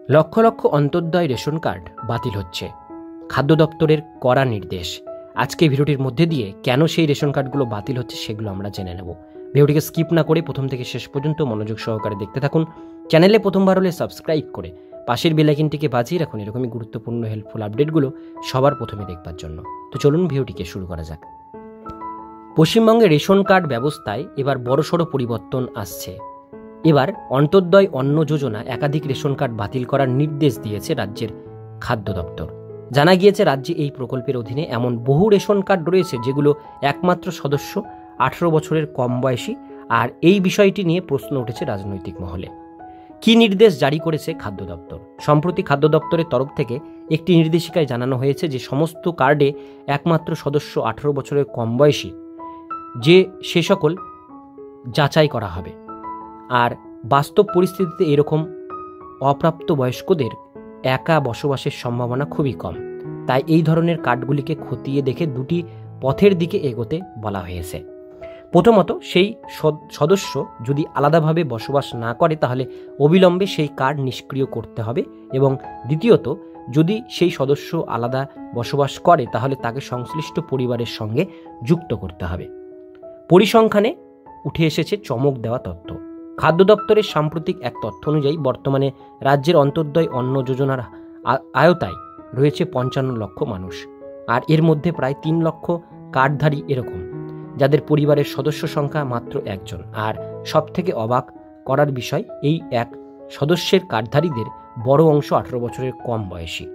Lakh lakh অন্তর্দয় ration card বাতিল হচ্ছে, খাদ্য দপ্তরের কড়া নির্দেশ। আজকে ভিডিওটির মধ্যে দিয়ে কেন সেই রেশন কার্ডগুলো বাতিল হচ্ছে সেগুলো আমরা জেনে নেব। ভিডিওটিকে স্কিপ না করে প্রথম থেকে শেষ পর্যন্ত মনোযোগ সহকারে দেখতে থাকুন। চ্যানেলে প্রথমবার হলে সাবস্ক্রাইব করে পাশের বেল আইকনটিকে বাজিয়ে রাখুন এরকমই গুরুত্বপূর্ণ হেল্পফুল আপডেটগুলো সবার প্রথমে দেখবার জন্য। তো চলুন ভিডিওটিকে শুরু করা যাক। পশ্চিমবঙ্গে রেশন কার্ড ব্যবস্থায় এবার বড়সড় পরিবর্তন আসছে। এবার অন্তর্দয় অন্ন যোজনা একাধিক রেশন কার্ড বাতিল করার নির্দেশ দিয়েছে রাজ্যের খাদ্য দপ্তর। জানা গিয়েছে রাজ্যে এই প্রকল্পের অধীনে এমন বহু রেশন কার্ড রয়েছে যেগুলো একমাত্র সদস্য 18 বছরের কম বয়সী, আর এই বিষয়টি নিয়ে প্রশ্ন উঠেছে রাজনৈতিক মহলে। কি নির্দেশ জারি করেছে খাদ্য দপ্তর? সম্প্রতি খাদ্য দপ্তরের তরফ থেকে একটি নির্দেশিকায় জানানো হয়েছে যে সমস্ত কার্ডে একমাত্র সদস্য 18 বছরের কম বয়সী সে সকল যাচাই করা হবে। আর বাস্তব পরিস্থিতিতে এরকম অপ্রাপ্ত বয়স্কদের একা বসবাসের সম্ভাবনা খুবই কম। তাই এই ধরনের কার্ডগুলিকে খতিয়ে দেখে দুটি পথের দিকে এগোতে বলা হয়েছে। প্রথমত, সেই সদস্য যদি আলাদাভাবে বসবাস না করে তাহলে অবিলম্বে সেই কার্ড নিষ্ক্রিয় করতে হবে, এবং দ্বিতীয়ত, যদি সেই সদস্য আলাদা বসবাস করে তাহলে তাকে সংশ্লিষ্ট পরিবারের সঙ্গে যুক্ত করতে হবে। পরিসংখ্যানে উঠে এসেছে চমক দেওয়া তথ্য। খাদ্য দপ্তরের সাম্প্রতিক এক তথ্য অনুযায়ী বর্তমানে রাজ্যের অন্তর্দয় অন্ন যোজনার আওতায় রয়েছে 55 লক্ষ মানুষ, আর এর মধ্যে প্রায় 3 লক্ষ কার্ডধারী এরকম যাদের পরিবারের সদস্য সংখ্যা মাত্র একজন। আর সব থেকে অবাক করার বিষয়, এই এক সদস্যের কার্ডধারীদের বড় অংশ 18 বছরের কম বয়সী।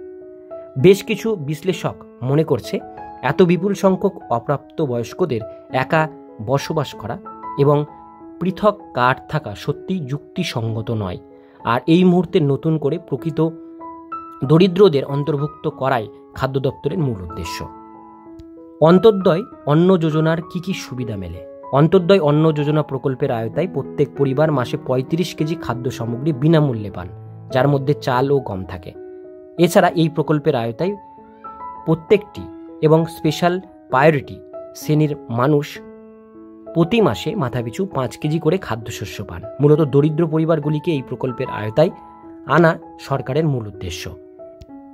বেশ কিছু বিশ্লেষক মনে করছে এত বিপুল সংখ্যক অপ্রাপ্ত বয়স্কদের একা বসবাস করা এবং পৃথক কার্ড থাকা সত্যি যুক্তিসঙ্গত নয়। আর এই মুহূর্তে নতুন করে প্রকৃত দরিদ্রদের অন্তর্ভুক্ত করাই খাদ্য দপ্তরের মূল উদ্দেশ্য। অন্তর্দয় অন্ন যোজনার কি কি সুবিধা মেলে? অন্তর্দয় অন্ন যোজনা প্রকল্পের আওতায় প্রত্যেক পরিবার মাসে 35 কেজি খাদ্য সামগ্রী বিনামূল্যে পান, যার মধ্যে চাল ও গম থাকে। এছাড়া এই প্রকল্পের আওতায় প্রত্যেকটি এবং স্পেশাল প্রায়োরিটি শ্রেণীর মানুষ প্রতি মাসে মাথাপিছু 5 কেজি করে খাদ্যশস্য পান। মূলত দরিদ্র পরিবারগুলিকে এই প্রকল্পের আওতায় আনা সরকারের মূল উদ্দেশ্য।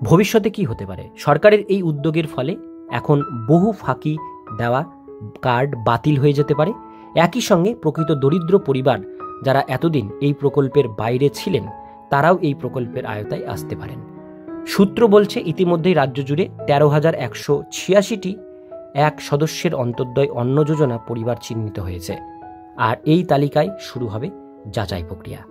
ভবিষ্যতে কি হতে পারে? সরকারের এই উদ্যোগের ফলে এখন বহু ফাঁকি দেওয়া কার্ড বাতিল হয়ে যেতে পারে। একই সঙ্গে প্রকৃত দরিদ্র পরিবার যারা এতদিন এই প্রকল্পের বাইরে ছিলেন তারাও এই প্রকল্পের আওতায় আসতে পারেন। সূত্র বলছে ইতিমধ্যেই রাজ্য জুড়ে 13,186টি এক সদস্যের অন্তর্দয় অন্ন যোজনা পরিবার চিহ্নিত হয়েছে, আর এই তালিকায় শুরু হবে যাচাই প্রক্রিয়া।